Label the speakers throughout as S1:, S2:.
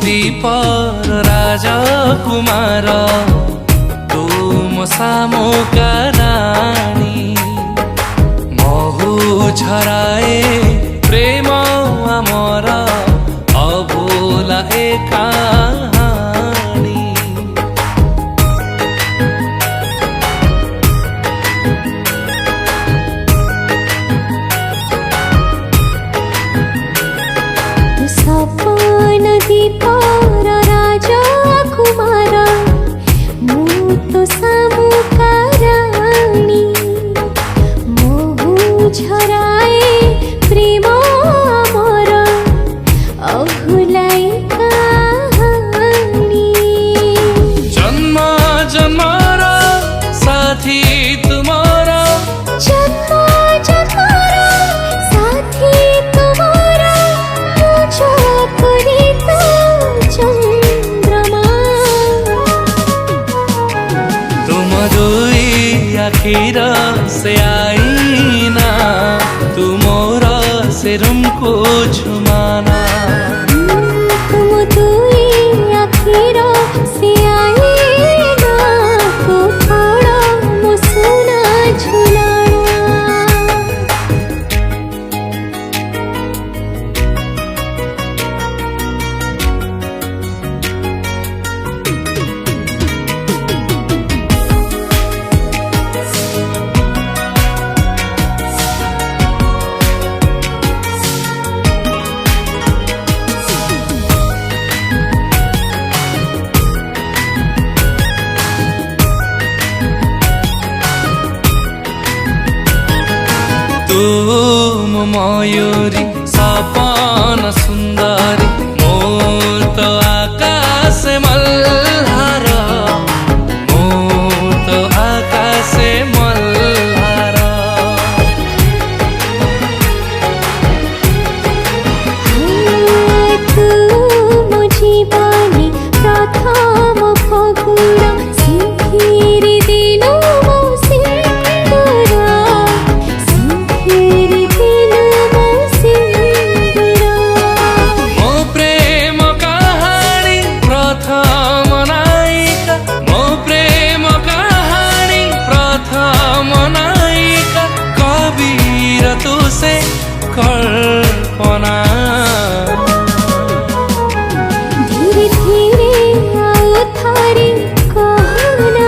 S1: दीपर राजकुमार तुम सामुका रानी महु झराए प्रेम आमर अभूला कहानी
S2: सपन दीपर राजकुमार मु तो सामुका रानी महु झराए प्रेम आमर अभुलाई कहानी
S1: जन्म जन्मर साथी तुम्हारा
S2: जन्म जन्मर साथी तुम्हारा मुझो करे तो चंद्रमा
S1: तुम दुई आखिर से आईना तुमोर से रुमको झुमाना
S2: तुम दुई आखिर से आईना को थोड़ा मुसुना झुलाना
S1: तुम मयूरी सपन सुंदरी मोर तो आकाश मल्हार मोर तो आकाश मल्हार
S2: तुम जीवनी प्रथम फगुण सिंहिरी दिनु मो सिंदूर सिंहिरी दिनु मो सिंदूर
S1: मो प्रेम कहानी प्रथम नायिका मो प्रेम कहानी प्रथम नायिका कबीर तुसे कल्पना
S2: धीरे धीरे आउ थारे कहना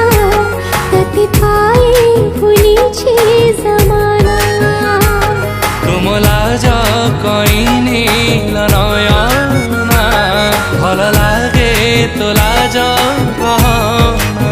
S2: तति पाए भूली छे जमाना
S1: तुम लाज कईनी नयना भल लागे तो लाज कहना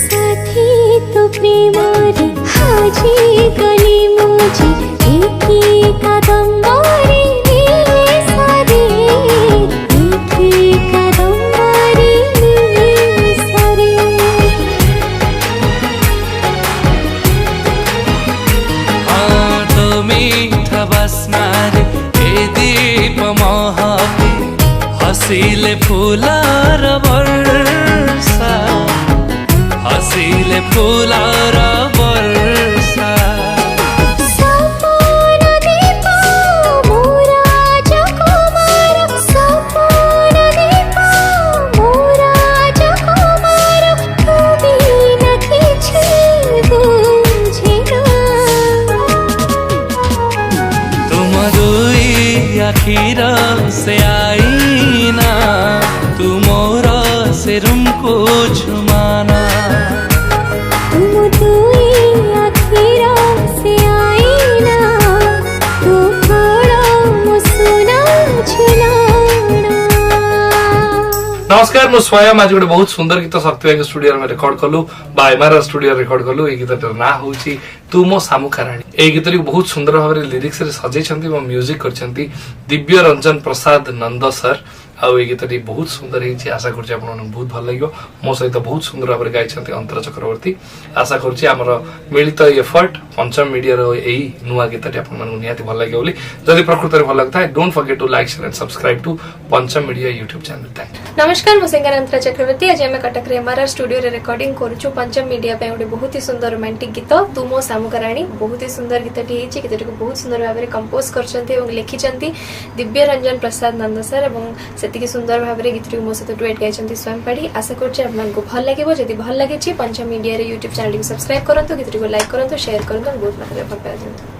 S2: साथी तो प्रेम रे हाजी गली मुझे एकी कादम्बरी सारे एकी कादम्बरी सारे
S1: तो मीठा बस्मारे ए दीप महके हसीले फूलार वर्षा हसीले फूलार वर्षा
S2: सपन दीप मोरा राजकुमार सपन दीप मोरा राजकुमार कभी न किछु बुझेना
S1: तुम दुई आखिर से आईना तुमोर से रुमको झुमाना
S2: तुम दुई आखिर से आईना तो थोड़ा मुसुना झुलाना
S1: नमस्कार मु स्वयं आज गोटे बहुत सुंदर गीत शक्ति भाई स्टूडियो में रेकर्ड कलु एमआर स्टूडियो रेकर्ड कलु ये गीतर ना हूँ तू मो सामुका राणी ये गीत बहुत सुंदर भाव लिरिक्स रे सजेइछन्ती म्यूजिक करछन्ती दिव्य रंजन प्रसाद नंद सर आउ ये गीतटी बहुत सुंदर है आशा करछि आपन बहुत भल लगियो मो सहित बहुत सुंदर भाबरे गाइछन्ते अंतर चक्रवर्ती आशा करछि हमर मिलित एफर्ट पंचम मीडिया रो एई नुवा गीतटी आपन मन निहाती भल लगियो बोली जदि प्रकृति रे भल लगता है don't forget to like share and subscribe to Pancham media YouTube channel thank you
S3: नमस्कार मु सिंगर अंतरा चक्रवर्ती आज आम कटक रे एमआरआर स्टूडियो रे रिकॉर्डिंग करूछु पंचम मीडिया पे गोटे बहुत ही सुंदर रोमांटिक गीत तू मो सामुकराणी बहुत ही सुंदर गीतटी हेछि गीतटी को बहुत सुंदर भाबरे कंपोज करछन्ते एवं लिखिछन्ती दिव्य रंजन प्रसाद नंद सर एवं सेतिकी सुंदर भाबरे गीतटी को मो सहित डुएट गाइछन्ती स्वयं पाड़ी आशा करछि आपन को भल लागिबो जदि भल लागिछि पंचम मीडिया रे यूट्यूब चैनल को सब्सक्राइब करंतु गीतटी को लाइक करंतु शेयर करंतु बहुत मात्रा भल पाइबो।